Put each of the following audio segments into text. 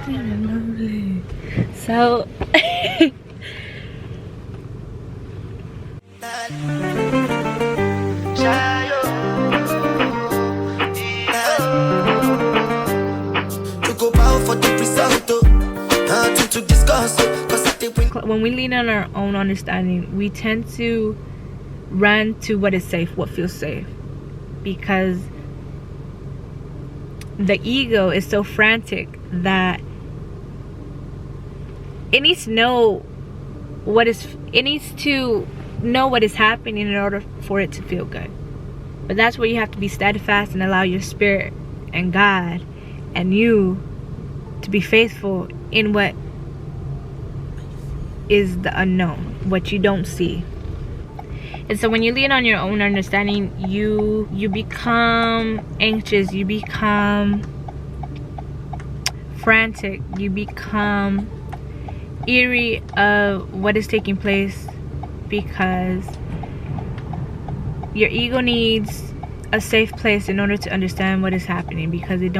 So when we lean on our own understanding, we tend to run to what is safe, what feels safe, because the ego is so frantic that it needs to know what is happening in order for it to feel good. But that's where you have to be steadfast and allow your spirit and God and you to be faithful in what is the unknown, what you don't see. And so when you lean on your own understanding, you become anxious, you become frantic, you become eerie of what is taking place, because your ego needs a safe place in order to understand what is happening, because it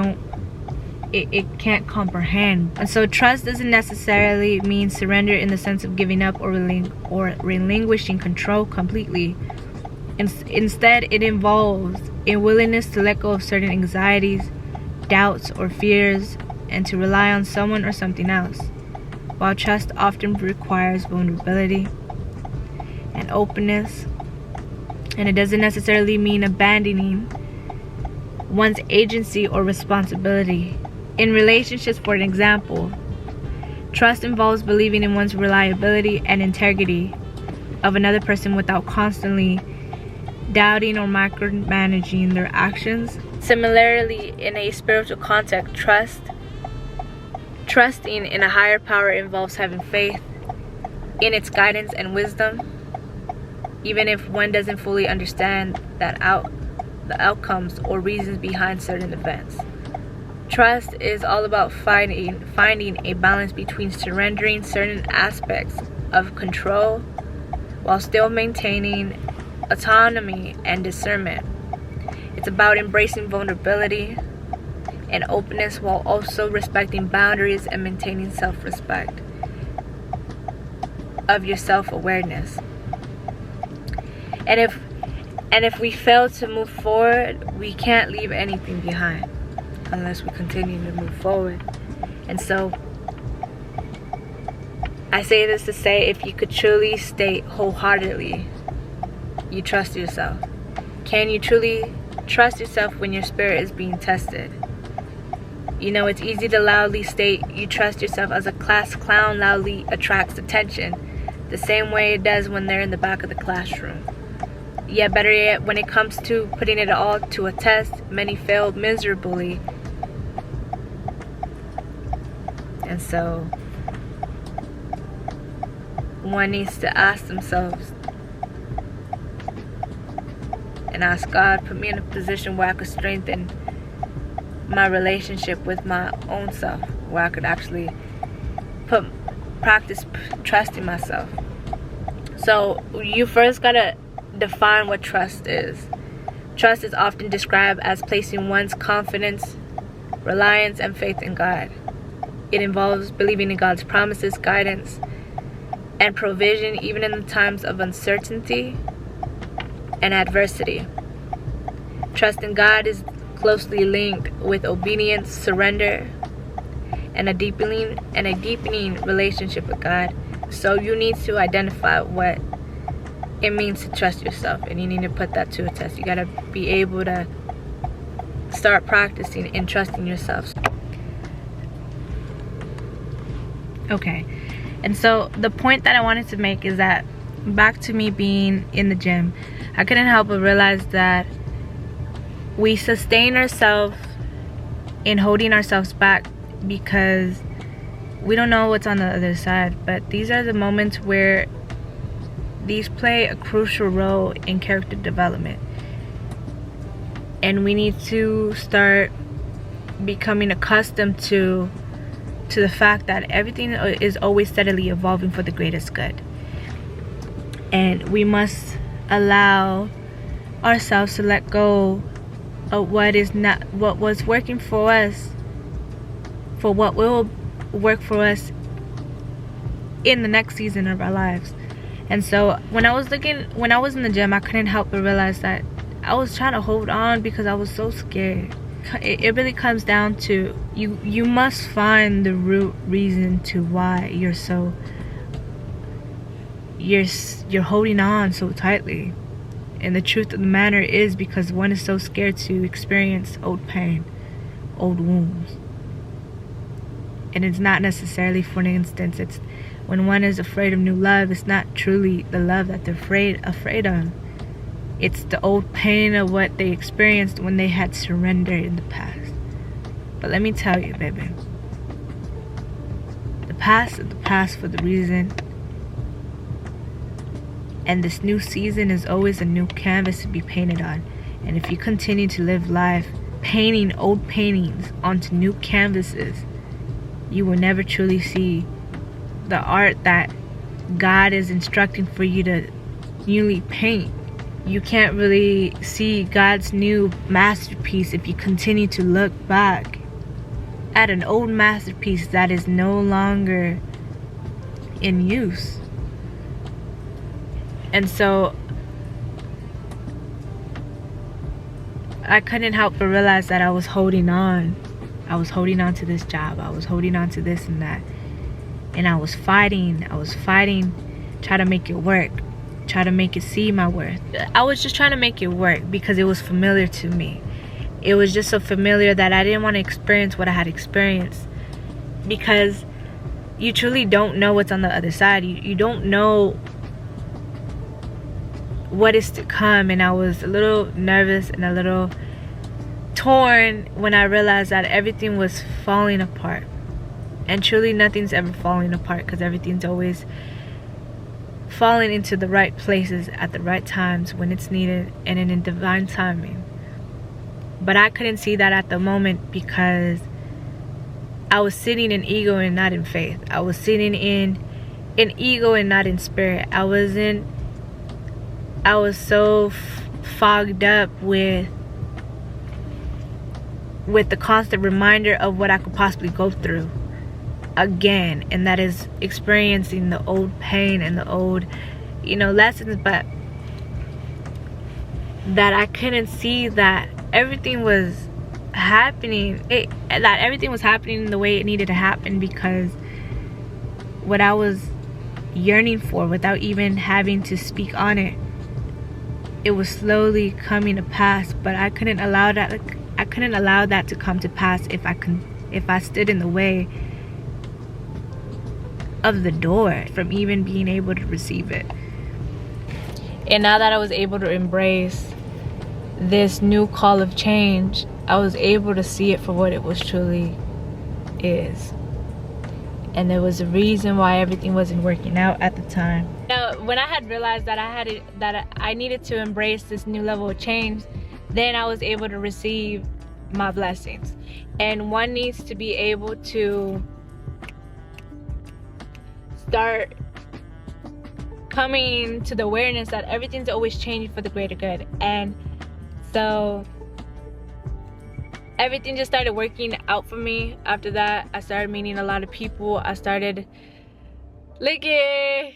can't comprehend. And so trust doesn't necessarily mean surrender in the sense of giving up or relinquishing control completely. Instead, it involves a willingness to let go of certain anxieties, doubts, or fears, and to rely on someone or something else. While trust often requires vulnerability and openness, and it doesn't necessarily mean abandoning one's agency or responsibility. In relationships, for an example, trust involves believing in one's reliability and integrity of another person without constantly doubting or micromanaging their actions. Similarly, in a spiritual context, trusting in a higher power involves having faith in its guidance and wisdom, even if one doesn't fully understand the outcomes or reasons behind certain events. Trust is all about finding a balance between surrendering certain aspects of control while still maintaining autonomy and discernment. It's about embracing vulnerability and openness while also respecting boundaries and maintaining self-respect of your self-awareness. And if we fail to move forward, we can't leave anything behind unless we continue to move forward. And so I say this to say, if you could truly state wholeheartedly you trust yourself, can you truly trust yourself when your spirit is being tested? You know, it's easy to loudly state you trust yourself as a class clown loudly attracts attention, the same way it does when they're in the back of the classroom. Yet better yet, when it comes to putting it all to a test, many failed miserably. And so one needs to ask themselves and ask God, put me in a position where I could strengthen my relationship with my own self, where I could actually practice trusting myself. So you first gotta define what trust is. Trust is often described as placing one's confidence, reliance, and faith in God. It involves believing in God's promises, guidance, and provision even in the times of uncertainty and adversity. Trust in God is closely linked with obedience, surrender, and a deepening relationship with God. So you need to identify what it means to trust yourself, and you need to put that to a test. You got to be able to start practicing and trusting yourself. Okay, and so the point that I wanted to make is that back to me being in the gym, I couldn't help but realize that we sustain ourselves in holding ourselves back because we don't know what's on the other side. But these are the moments where these play a crucial role in character development, and we need to start becoming accustomed to the fact that everything is always steadily evolving for the greatest good, and we must allow ourselves to let go of what was working for us, for what will work for us in the next season of our lives. And so when I was in the gym, I couldn't help but realize that I was trying to hold on because I was so scared. It really comes down to you must find the root reason to why you're holding on so tightly. And the truth of the matter is because one is so scared to experience old pain, old wounds. And it's not necessarily, for instance, it's when one is afraid of new love, it's not truly the love that they're afraid of. It's the old pain of what they experienced when they had surrendered in the past. But let me tell you, baby, the past is the past for the reason. And this new season is always a new canvas to be painted on. And if you continue to live life painting old paintings onto new canvases, you will never truly see the art that God is instructing for you to newly paint. You can't really see God's new masterpiece if you continue to look back at an old masterpiece that is no longer in use. And so I couldn't help but realize that I was holding on. I was holding on to this job. I was holding on to this and that. And I was fighting, try to make it work, try to make it see my worth. I was just trying to make it work because it was familiar to me. It was just so familiar that I didn't want to experience what I had experienced, because you truly don't know what's on the other side. You don't know what is to come. And I was a little nervous and a little torn when I realized that everything was falling apart. And truly nothing's ever falling apart, because everything's always falling into the right places at the right times when it's needed and in divine timing. But I couldn't see that at the moment because I was sitting in ego and not in faith. I was sitting in ego and not in spirit. I was so fogged up with the constant reminder of what I could possibly go through again, and that is experiencing the old pain and the old, lessons, but that I couldn't see that everything was happening, that everything was happening the way it needed to happen, because what I was yearning for, without even having to speak on it, it was slowly coming to pass. But I couldn't allow that to come to pass if I stood in the way of the door from even being able to receive it. And now that I was able to embrace this new call of change, I was able to see it for what it was truly is. And there was a reason why everything wasn't working out at the time. Now, when I had realized that I needed to embrace this new level of change, then I was able to receive my blessings. And one needs to be able to start coming to the awareness that everything's always changing for the greater good. And so everything just started working out for me. After that, I started meeting a lot of people. I started licking.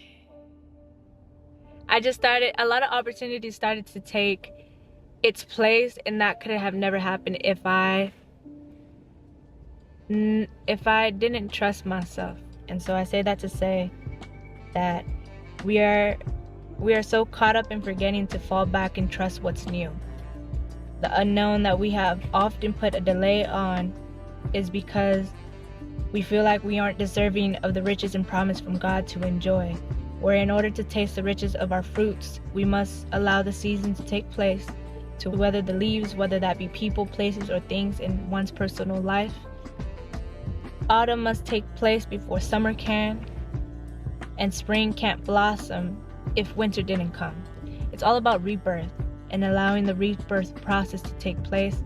A lot of opportunities started to take its place, and that could have never happened if I didn't trust myself. And so I say that to say that we are so caught up in forgetting to fall back and trust what's new. The unknown that we have often put a delay on is because we feel like we aren't deserving of the riches and promise from God to enjoy. Where in order to taste the riches of our fruits, we must allow the season to take place, to weather the leaves, whether that be people, places, or things in one's personal life. Autumn must take place before summer can, and spring can't blossom if winter didn't come. It's all about rebirth and allowing the rebirth process to take place.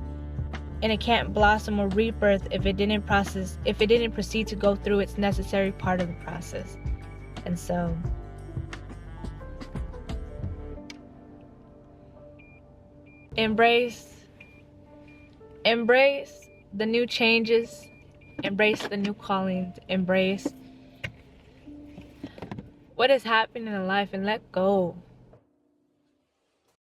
And it can't blossom or rebirth if it didn't proceed to go through its necessary part of the process. And so embrace the new changes Embrace the new callings. Embrace what is happening in life and let go.